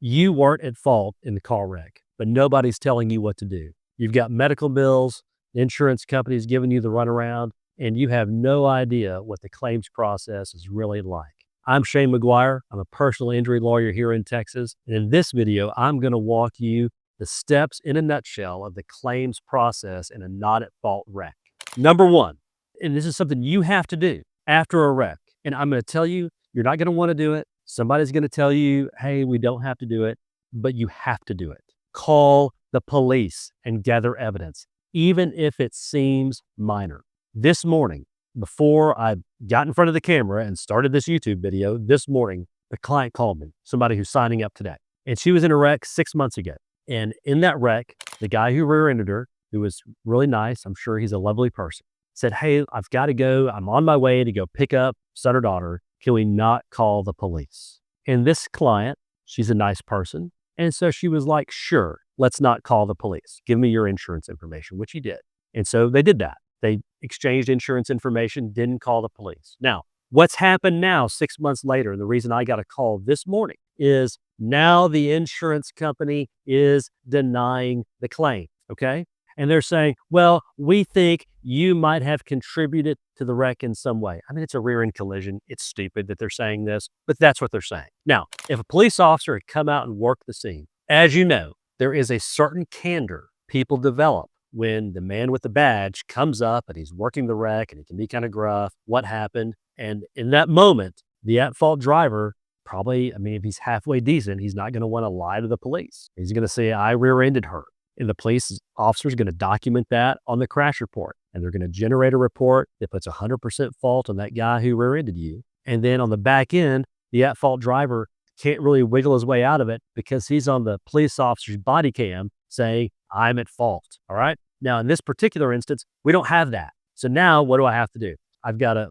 You weren't at fault in the car wreck, but nobody's telling you what to do. You've got medical bills, the insurance company's giving you the runaround, and you have no idea what the claims process is really like. I'm Shane McGuire. I'm a personal injury lawyer here in Texas. And in this video, I'm going to walk you the steps in a nutshell of the claims process in a not at fault wreck. Number one, and this is something you have to do after a wreck. And I'm going to tell you, you're not going to want to do it. Somebody's going to tell you, hey, we don't have to do it, but you have to do it. Call the police and gather evidence, even if it seems minor. This morning, before I got in front of the camera and started this YouTube video, this morning, the client called me, somebody who's signing up today. And she was in a wreck 6 months ago. And in that wreck, the guy who rear-ended her, who was really nice, I'm sure he's a lovely person, said, hey, I've got to go. I'm on my way to go pick up son or daughter. Can we not call the police? And this client, she's a nice person. And so she was like, sure, let's not call the police. Give me your insurance information, which he did. And so they did that. They exchanged insurance information, didn't call the police. Now, what's happened now 6 months later, and the reason I got a call this morning is now the insurance company is denying the claim, okay? And they're saying, well, we think you might have contributed to the wreck in some way. I mean, it's a rear end collision. It's stupid that they're saying this, but that's what they're saying. Now, if a police officer had come out and worked the scene, as you know, there is a certain candor people develop when the man with the badge comes up and he's working the wreck and he can be kind of gruff. What happened? And in that moment, the at-fault driver probably, I mean, if he's halfway decent, he's not going to want to lie to the police. He's going to say, I rear-ended her. And the police officer is going to document that on the crash report. And they're going to generate a report that puts 100% fault on that guy who rear-ended you. And then on the back end, the at-fault driver can't really wiggle his way out of it because he's on the police officer's body cam saying, I'm at fault. All right. Now, in this particular instance, we don't have that. So now what do I have to do?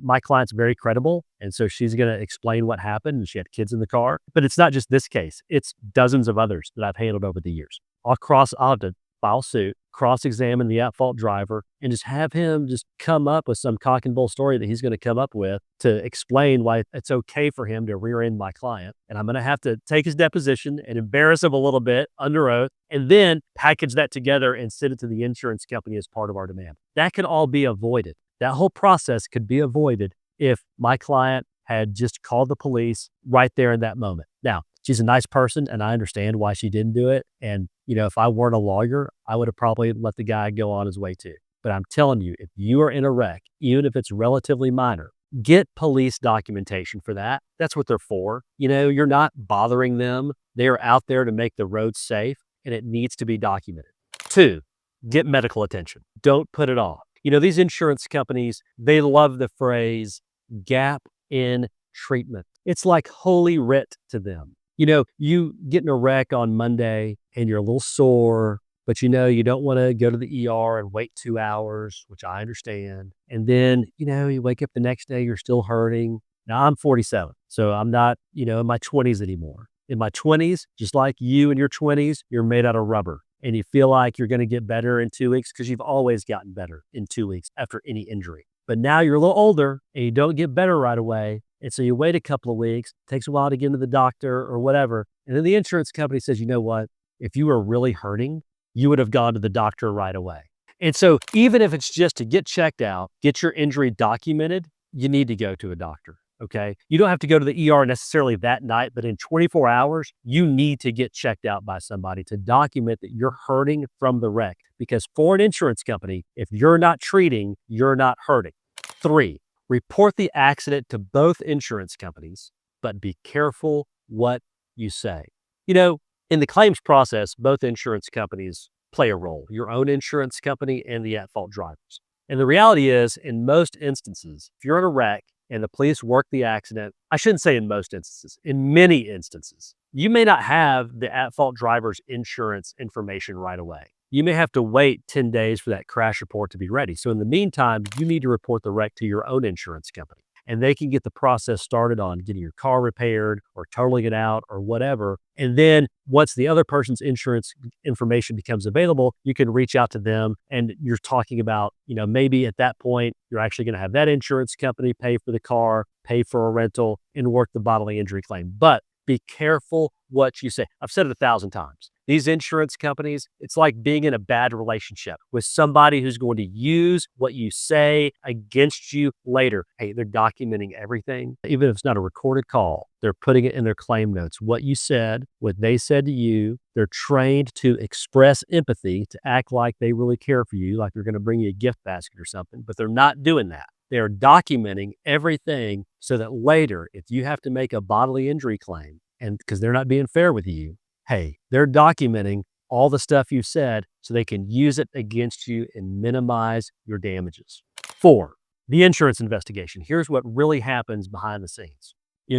My client's very credible. And so she's going to explain what happened. And she had kids in the car. But it's not just this case. It's dozens of others that I've handled over the years. I'll have to file suit, cross-examine the at-fault driver, and just have him just come up with some cock and bull story that he's going to come up with to explain why it's okay for him to rear-end my client. And I'm going to have to take his deposition and embarrass him a little bit under oath, and then package that together and send it to the insurance company as part of our demand. That could all be avoided. That whole process could be avoided if my client had just called the police right there in that moment. Now, she's a nice person, and I understand why she didn't do it. And, you know, if I weren't a lawyer, I would have probably let the guy go on his way too. But I'm telling you, if you are in a wreck, even if it's relatively minor, get police documentation for that. That's what they're for. You know, you're not bothering them. They are out there to make the roads safe, and it needs to be documented. 2, get medical attention. Don't put it off. You know, these insurance companies, they love the phrase gap in treatment. It's like holy writ to them. You know, you get in a wreck on Monday and you're a little sore, but you know, you don't want to go to the ER and wait 2 hours, which I understand. And then, you know, you wake up the next day, you're still hurting. Now I'm 47, so I'm not, you know, in my 20s anymore. In my 20s, just like you in your 20s, you're made out of rubber. And you feel like you're going to get better in 2 weeks because you've always gotten better in 2 weeks after any injury. But now you're a little older and you don't get better right away. And so you wait a couple of weeks, it takes a while to get into the doctor or whatever. And then the insurance company says, you know what? If you were really hurting, you would have gone to the doctor right away. And so even if it's just to get checked out, get your injury documented, you need to go to a doctor. Okay. You don't have to go to the ER necessarily that night, but in 24 hours, you need to get checked out by somebody to document that you're hurting from the wreck. Because for an insurance company, if you're not treating, you're not hurting. 3, report the accident to both insurance companies, but be careful what you say. You know, in the claims process, both insurance companies play a role, your own insurance company and the at-fault drivers. And the reality is, in most instances, if you're in a wreck and the police work the accident, I shouldn't say in most instances, in many instances, you may not have the at-fault driver's insurance information right away. You may have to wait 10 days for that crash report to be ready. So in the meantime, you need to report the wreck to your own insurance company. And they can get the process started on getting your car repaired or totaling it out or whatever. And then once the other person's insurance information becomes available, you can reach out to them and you're talking about, you know, maybe at that point, you're actually going to have that insurance company pay for the car, pay for a rental, and work the bodily injury claim. But Be careful what you say. I've said it 1,000 times. These insurance companies, it's like being in a bad relationship with somebody who's going to use what you say against you later. Hey, they're documenting everything. Even if it's not a recorded call, they're putting it in their claim notes. What you said, what they said to you, they're trained to express empathy, to act like they really care for you, like they're going to bring you a gift basket or something, but they're not doing that. They are documenting everything so that later, if you have to make a bodily injury claim, and because they're not being fair with you, hey, they're documenting all the stuff you said so they can use it against you and minimize your damages. 4, the insurance investigation. Here's what really happens behind the scenes.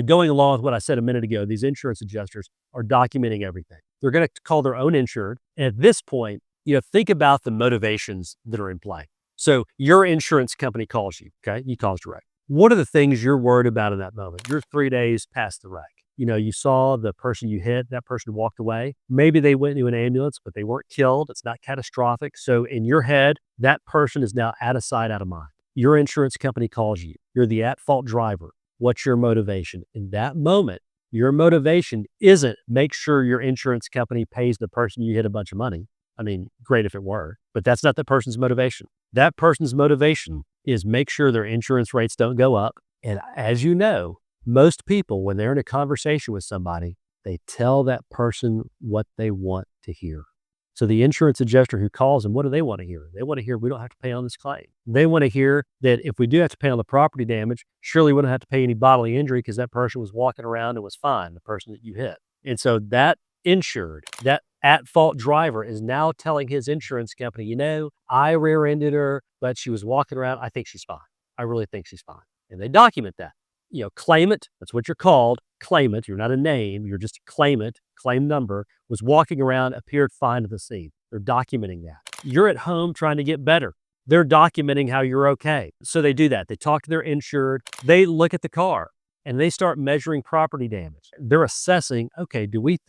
Going along with what I said a minute ago, these insurance adjusters are documenting everything. They're going to call their own insured. And at this point, think about the motivations that are in play. So your insurance company calls you, okay? You caused a wreck. What are the things you're worried about in that moment? You're 3 days past the wreck. You saw the person you hit, that person walked away. Maybe they went into an ambulance, but they weren't killed. It's not catastrophic. So in your head, that person is now out of sight, out of mind. Your insurance company calls you. You're the at-fault driver. What's your motivation? In that moment, your motivation isn't make sure your insurance company pays the person you hit a bunch of money. I mean, great if it were, but that's not the person's motivation. That person's motivation is make sure their insurance rates don't go up. And as you know, most people, when they're in a conversation with somebody, they tell that person what they want to hear. So the insurance adjuster who calls them, what do they want to hear? They want to hear we don't have to pay on this claim. They want to hear that if we do have to pay on the property damage, surely we don't have to pay any bodily injury because that person was walking around and was fine, the person that you hit. And so that insured, that at-fault driver is now telling his insurance company, I rear-ended her, but she was walking around. I think she's fine. I really think she's fine. And they document that. Claimant, that's what you're called, claimant, you're not a name, you're just a claimant, claim number, was walking around, appeared fine at the scene. They're documenting that. You're at home trying to get better. They're documenting how you're okay. So they do that. They talk to their insured, they look at the car, and they start measuring property damage. They're assessing, okay, do we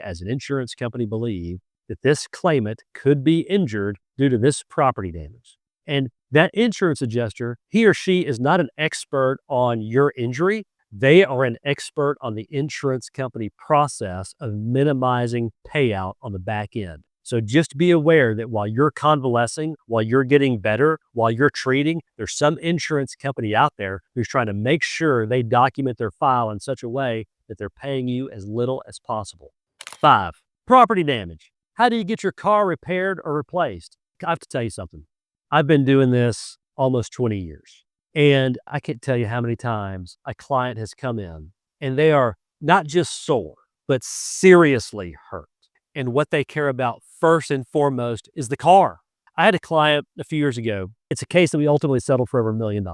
as an insurance company believe that this claimant could be injured due to this property damage? And that insurance adjuster, he or she is not an expert on your injury. They are an expert on the insurance company process of minimizing payout on the back end. So just be aware that while you're convalescing, while you're getting better, while you're treating, there's some insurance company out there who's trying to make sure they document their file in such a way that they're paying you as little as possible. 5, property damage. How do you get your car repaired or replaced? I have to tell you something. I've been doing this almost 20 years, and I can't tell you how many times a client has come in and they are not just sore, but seriously hurt. And what they care about first and foremost is the car. I had a client a few years ago. It's a case that we ultimately settled for over $1 million.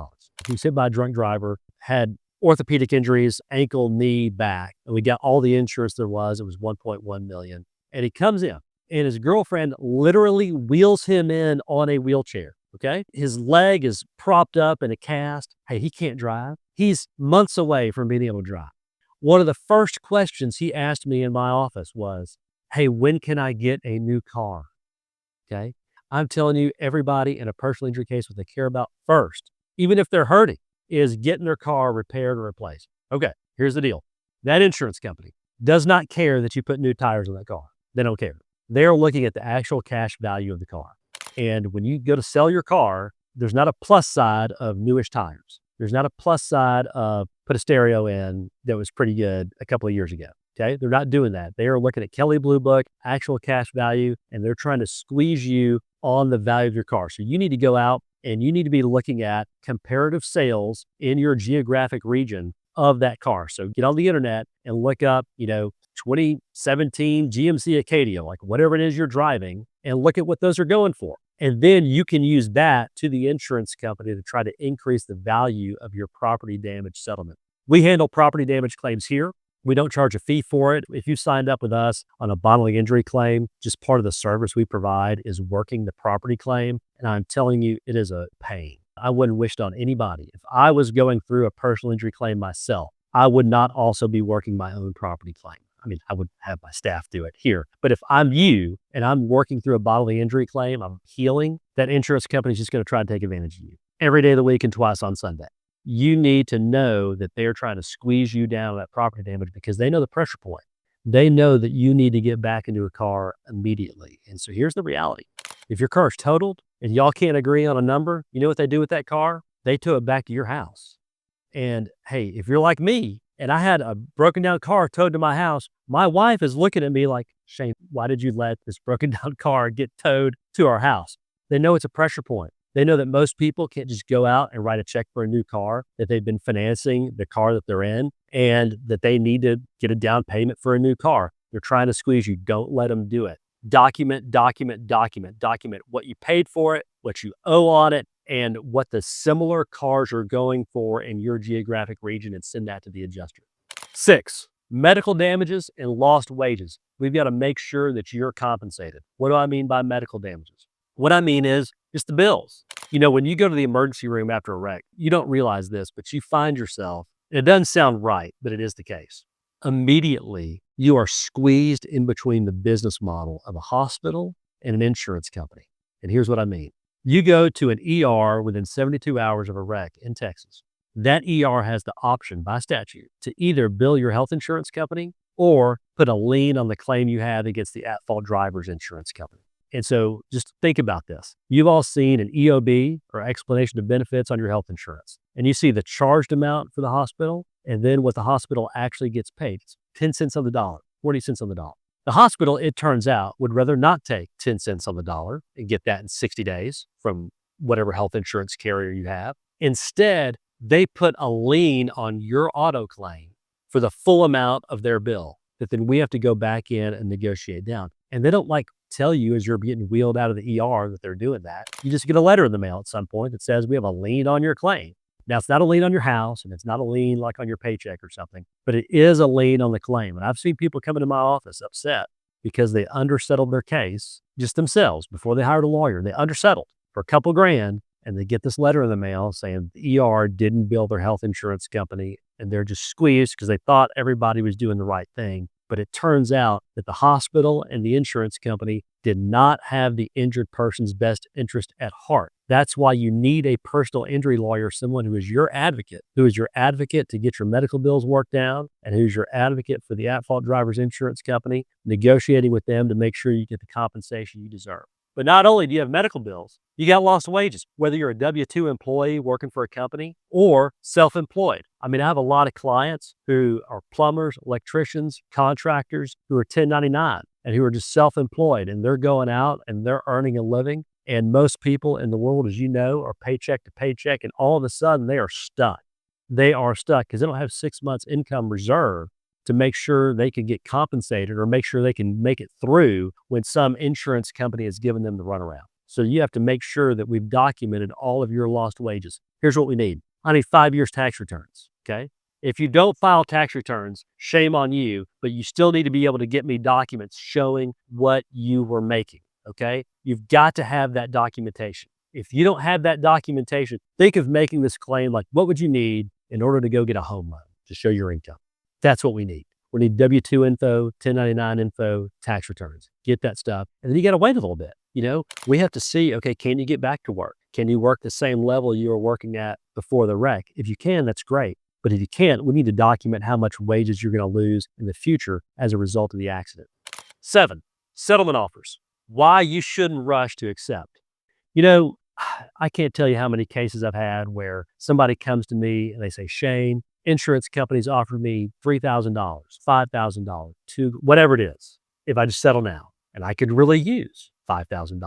He was hit by a drunk driver, had orthopedic injuries, ankle, knee, back, and we got all the insurance there was. It was $1.1 million. And he comes in, and his girlfriend literally wheels him in on a wheelchair, okay? His leg is propped up in a cast. Hey, he can't drive. He's months away from being able to drive. One of the first questions he asked me in my office was, hey, when can I get a new car? Okay? I'm telling you, everybody in a personal injury case, what they care about first, even if they're hurting, is getting their car repaired or replaced. Okay, here's the deal. That insurance company does not care that you put new tires on that car. They don't care. They're looking at the actual cash value of the car. And when you go to sell your car, there's not a plus side of newish tires. There's not a plus side of put a stereo in that was pretty good a couple of years ago. Okay, they're not doing that. They are looking at Kelley Blue Book, actual cash value, and they're trying to squeeze you on the value of your car. So you need to go out and you need to be looking at comparative sales in your geographic region of that car. So get on the internet and look up, 2017 GMC Acadia, like whatever it is you're driving, and look at what those are going for. And then you can use that to the insurance company to try to increase the value of your property damage settlement. We handle property damage claims here. We don't charge a fee for it. If you signed up with us on a bodily injury claim, just part of the service we provide is working the property claim. And I'm telling you, it is a pain. I wouldn't wish it on anybody. If I was going through a personal injury claim myself, I would not also be working my own property claim. I mean, I would have my staff do it here. But if I'm you and I'm working through a bodily injury claim, I'm healing, that insurance company is just going to try to take advantage of you every day of the week and twice on Sunday. you need to know that they're trying to squeeze you down on that property damage because they know the pressure point. They know that you need to get back into a car immediately. And so here's the reality. If your car's totaled and y'all can't agree on a number, you know what they do with that car? They tow it back to your house. And hey, if you're like me and I had a broken down car towed to my house, my wife is looking at me like, Shane, why did you let this broken down car get towed to our house? They know it's a pressure point. They know that most people can't just go out and write a check for a new car, that they've been financing the car that they're in, and that they need to get a down payment for a new car. They're trying to squeeze you. Don't let them do it. Document, document, document, document what you paid for it, what you owe on it, and what the similar cars are going for in your geographic region, and send that to the adjuster. 6, medical damages and lost wages. We've got to make sure that you're compensated. What do I mean by medical damages? What I mean is just the bills. You know, when you go to the emergency room after a wreck, you don't realize this, but you find yourself, and it doesn't sound right, but it is the case. Immediately, you are squeezed in between the business model of a hospital and an insurance company. And here's what I mean. You go to an ER within 72 hours of a wreck in Texas. That ER has the option by statute to either bill your health insurance company or put a lien on the claim you have against the at-fault driver's insurance company. And so just think about this. You've all seen an EOB, or explanation of benefits, on your health insurance. And you see the charged amount for the hospital and then what the hospital actually gets paid. It's 10 cents on the dollar, 40 cents on the dollar. The hospital, it turns out, would rather not take 10 cents on the dollar and get that in 60 days from whatever health insurance carrier you have. Instead, they put a lien on your auto claim for the full amount of their bill that then we have to go back in and negotiate down. And they don't tell you as you're getting wheeled out of the ER that they're doing that. You just get a letter in the mail at some point that says we have a lien on your claim. Now, it's not a lien on your house, and it's not a lien like on your paycheck or something, but it is a lien on the claim. And I've seen people come into my office upset because they undersettled their case just themselves before they hired a lawyer. They undersettled for a couple grand, and they get this letter in the mail saying the ER didn't bill their health insurance company, and they're just squeezed because they thought everybody was doing the right thing. But it turns out that the hospital and the insurance company did not have the injured person's best interest at heart. That's why you need a personal injury lawyer, someone who is your advocate to get your medical bills worked down, and who's your advocate for the at-fault driver's insurance company, negotiating with them to make sure you get the compensation you deserve. But not only do you have medical bills, you got lost wages, whether you're a W-2 employee working for a company or self-employed. I mean, I have a lot of clients who are plumbers, electricians, contractors who are 1099 and who are just self-employed, and they're going out and they're earning a living. And most people in the world, as you know, are paycheck to paycheck, and all of a sudden they are stuck. They are stuck because they don't have 6 months income reserve to make sure they can get compensated or make sure they can make it through when some insurance company has given them the runaround. So you have to make sure that we've documented all of your lost wages. Here's what we need. I need 5 years tax returns, okay? If you don't file tax returns, shame on you, but you still need to be able to get me documents showing what you were making, okay? You've got to have that documentation. If you don't have that documentation, think of making this claim like, what would you need in order to go get a home loan to show your income? That's what we need. We need W-2 info, 1099 info, tax returns. Get that stuff. And then you got to wait a little bit. You know, we have to see, okay, can you get back to work? Can you work the same level you were working at before the wreck? If you can, that's great. But if you can't, we need to document how much wages you're going to lose in the future as a result of the accident. 7, settlement offers. Why you shouldn't rush to accept. You know, I can't tell you how many cases I've had where somebody comes to me and they say, Shane, insurance companies offer me $3,000, $5,000, whatever it is, if I just settle now. And I could really use $5,000,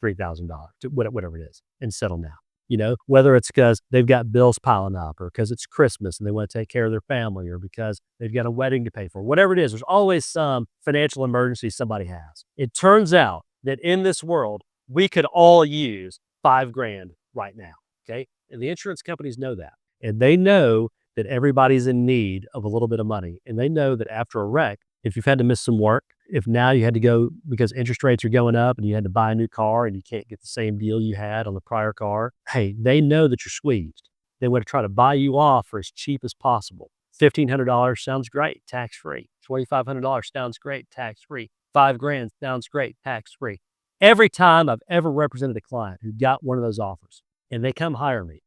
$3,000, whatever it is, and settle now. You know, whether it's because they've got bills piling up, or because it's Christmas and they want to take care of their family, or because they've got a wedding to pay for, whatever it is, there's always some financial emergency somebody has. It turns out that in this world, we could all use $5,000 right now, okay? And the insurance companies know that. And they know that everybody's in need of a little bit of money. And they know that after a wreck, if you've had to miss some work, if now you had to go because interest rates are going up and you had to buy a new car and you can't get the same deal you had on the prior car, hey, they know that you're squeezed. They want to try to buy you off for as cheap as possible. $1,500 sounds great, tax-free. $2,500 sounds great, tax-free. $5,000 sounds great, tax-free. Every time I've ever represented a client who got one of those offers and they come hire me,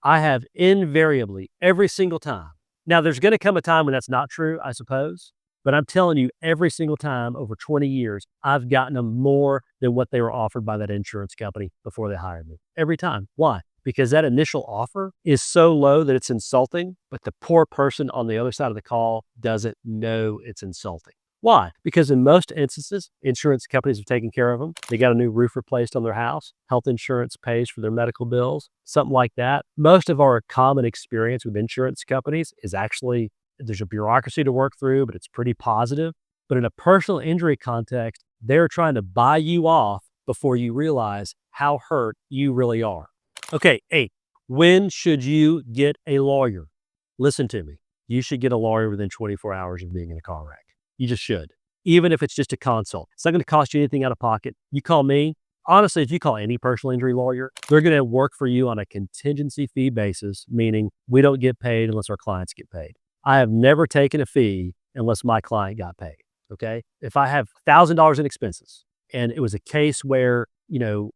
I have invariably, every single time. Now, there's going to come a time when that's not true, I suppose. But I'm telling you, every single time over 20 years, I've gotten them more than what they were offered by that insurance company before they hired me. Every time. Why? Because that initial offer is so low that it's insulting, but the poor person on the other side of the call doesn't know it's insulting. Why? Because in most instances, insurance companies have taken care of them. They got a new roof replaced on their house. Health insurance pays for their medical bills, something like that. Most of our common experience with insurance companies is actually there's a bureaucracy to work through, but it's pretty positive. But in a personal injury context, they're trying to buy you off before you realize how hurt you really are. Okay, 8. When should you get a lawyer? Listen to me. You should get a lawyer within 24 hours of being in a car wreck. You just should. Even if it's just a consult. It's not going to cost you anything out of pocket. You call me. Honestly, if you call any personal injury lawyer, they're going to work for you on a contingency fee basis, meaning we don't get paid unless our clients get paid. I have never taken a fee unless my client got paid, okay? If I have $1,000 in expenses and it was a case where,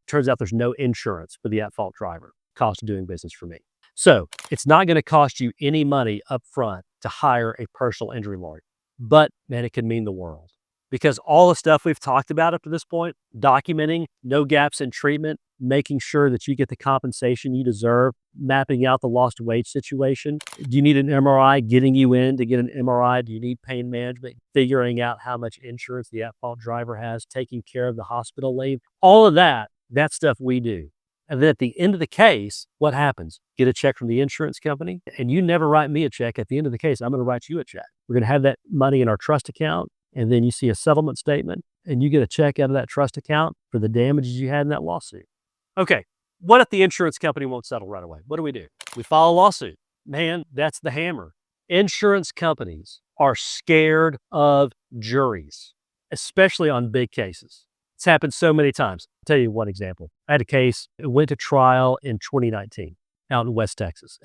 turns out there's no insurance for the at-fault driver, cost of doing business for me. So it's not going to cost you any money up front to hire a personal injury lawyer, but man, it can mean the world. Because all the stuff we've talked about up to this point, documenting no gaps in treatment, making sure that you get the compensation you deserve, mapping out the lost wage situation. Do you need an MRI? Getting you in to get an MRI? Do you need pain management? Figuring out how much insurance the at-fault driver has, taking care of the hospital leave. All of that stuff we do. And then at the end of the case, what happens? Get a check from the insurance company, and you never write me a check. At the end of the case, I'm going to write you a check. We're going to have that money in our trust account. And then you see a settlement statement and you get a check out of that trust account for the damages you had in that lawsuit. Okay, what if the insurance company won't settle right away? What do? We file a lawsuit. Man, that's the hammer. Insurance companies are scared of juries, especially on big cases. It's happened so many times. I'll tell you one example. I had a case, it went to trial in 2019. Out in West Texas,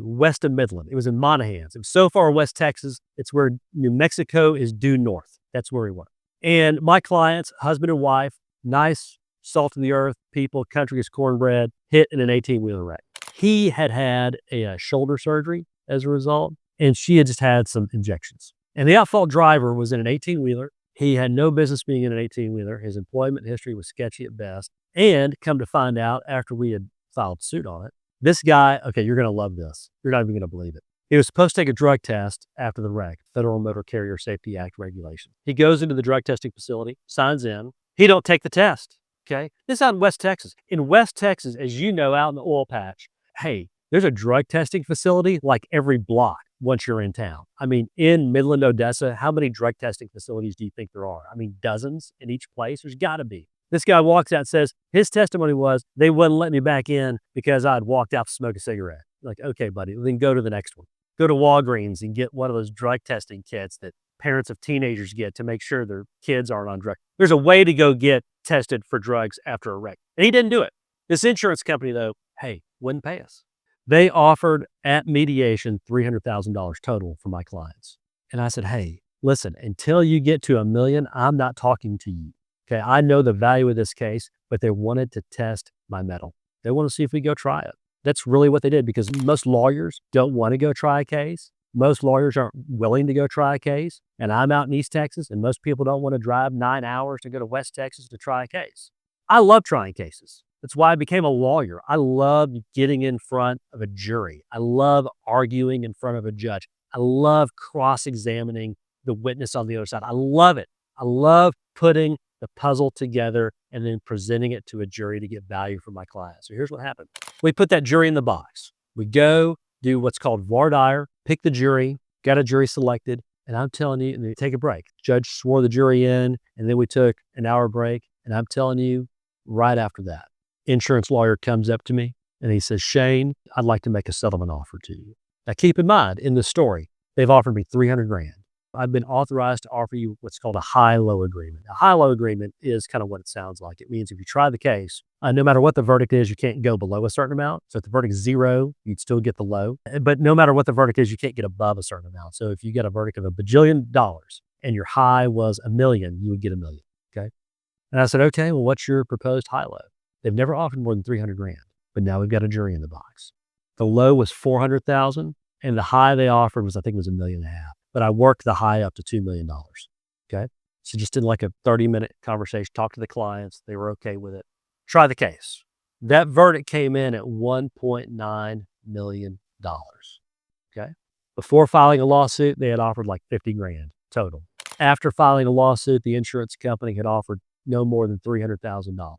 west of Midland. It was in Monahans. It was so far West Texas, it's where New Mexico is due north. That's where we were. And my clients, husband and wife, nice, salt of the earth people, country is cornbread, hit in an 18-wheeler wreck. He had had a shoulder surgery as a result, and she had just had some injections. And the at-fault driver was in an 18-wheeler. He had no business being in an 18-wheeler. His employment history was sketchy at best. And come to find out, after we had filed suit on it, this guy, okay, you're going to love this. You're not even going to believe it. He was supposed to take a drug test after the wreck, Federal Motor Carrier Safety Act regulation. He goes into the drug testing facility, signs in. He don't take the test, okay? This is out in West Texas. In West Texas, as you know, out in the oil patch, there's a drug testing facility like every block once you're in town. I mean, in Midland, Odessa, how many drug testing facilities do you think there are? I mean, dozens in each place. There's got to be. This guy walks out and says, his testimony was, they wouldn't let me back in because I'd walked out to smoke a cigarette. Like, okay, buddy, then go to the next one. Go to Walgreens and get one of those drug testing kits that parents of teenagers get to make sure their kids aren't on drugs. There's a way to go get tested for drugs after a wreck. And he didn't do it. This insurance company, though, wouldn't pay us. They offered at mediation $300,000 total for my clients. And I said, listen, until you get to $1 million, I'm not talking to you. Okay, I know the value of this case, but they wanted to test my mettle. They want to see if we go try it. That's really what they did, because most lawyers don't want to go try a case. Most lawyers aren't willing to go try a case. And I'm out in East Texas, and most people don't want to drive 9 hours to go to West Texas to try a case. I love trying cases. That's why I became a lawyer. I love getting in front of a jury. I love arguing in front of a judge. I love cross-examining the witness on the other side. I love it. I love putting the puzzle together and then presenting it to a jury to get value for my client. So here's what happened. We put that jury in the box. We go do what's called voir dire, pick the jury, got a jury selected, and I'm telling you, and then take a break. Judge swore the jury in, and then we took an hour break, and I'm telling you, right after that, insurance lawyer comes up to me, and he says, Shane, I'd like to make a settlement offer to you. Now keep in mind, in the story, they've offered me $300,000. I've been authorized to offer you what's called a high-low agreement. A high-low agreement is kind of what it sounds like. It means if you try the case, no matter what the verdict is, you can't go below a certain amount. So if the verdict is 0, you'd still get the low. But no matter what the verdict is, you can't get above a certain amount. So if you get a verdict of $1 bajillion and your high was $1 million, you would get $1 million, okay? And I said, okay, well, what's your proposed high-low? They've never offered more than $300,000, but now we've got a jury in the box. The low was 400,000 and the high they offered was, I think it was $1.5 million. But I worked the high up to $2 million. Okay. So just in like a 30-minute conversation, talk to the clients. They were okay with it. Try the case. That verdict came in at $1.9 million. Okay. Before filing a lawsuit, they had offered like 50 grand total. After filing a lawsuit, the insurance company had offered no more than $300,000.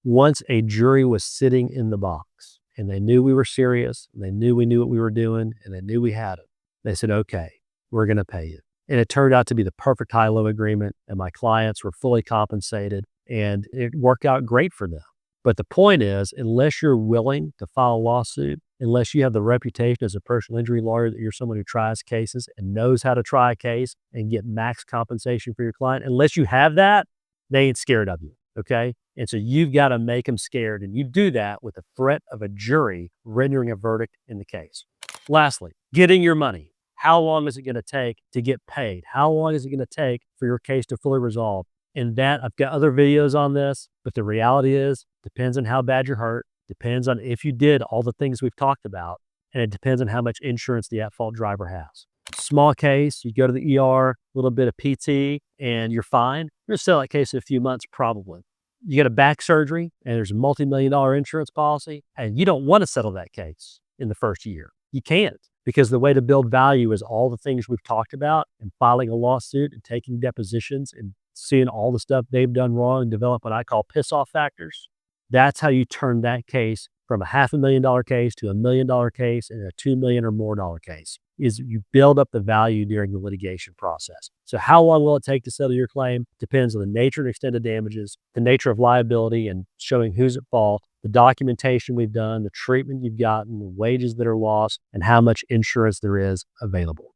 Once a jury was sitting in the box and they knew we were serious, and they knew we knew what we were doing, and they knew we had it, they said, okay, we're going to pay you. And it turned out to be the perfect high-low agreement, and my clients were fully compensated, and it worked out great for them. But the point is, unless you're willing to file a lawsuit, unless you have the reputation as a personal injury lawyer that you're someone who tries cases and knows how to try a case and get max compensation for your client, unless you have that, they ain't scared of you, okay? And so you've got to make them scared, and you do that with the threat of a jury rendering a verdict in the case. Lastly, getting your money. How long is it going to take to get paid? How long is it going to take for your case to fully resolve? And that, I've got other videos on this, but the reality is, depends on how bad you're hurt, depends on if you did all the things we've talked about, and it depends on how much insurance the at-fault driver has. Small case, you go to the ER, a little bit of PT, and you're fine. You're going to sell that case in a few months, probably. You get a back surgery, and there's a multi-million-dollar insurance policy, and you don't want to settle that case in the first year. You can't, because the way to build value is all the things we've talked about, and filing a lawsuit and taking depositions and seeing all the stuff they've done wrong and develop what I call piss-off factors. That's how you turn that case from a $500,000 case to $1 million case and a $2 million or more case, is you build up the value during the litigation process. So how long will it take to settle your claim? Depends on the nature and extent of damages, the nature of liability and showing who's at fault, the documentation we've done, the treatment you've gotten, the wages that are lost, and how much insurance there is available.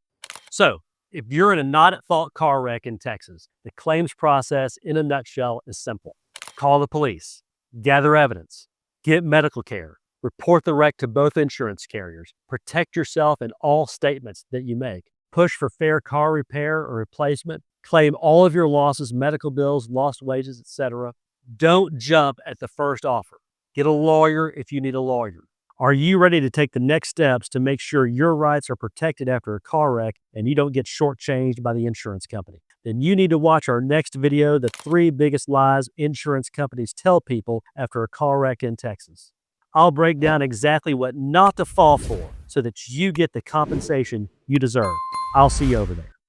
So if you're in a not-at-fault car wreck in Texas, the claims process in a nutshell is simple. Call the police, gather evidence, get medical care, report the wreck to both insurance carriers, protect yourself in all statements that you make, push for fair car repair or replacement, claim all of your losses, medical bills, lost wages, etc. Don't jump at the first offer. Get a lawyer if you need a lawyer. Are you ready to take the next steps to make sure your rights are protected after a car wreck and you don't get shortchanged by the insurance company? Then you need to watch our next video, The 3 Biggest Lies Insurance Companies Tell People After a Car Wreck in Texas. I'll break down exactly what not to fall for so that you get the compensation you deserve. I'll see you over there.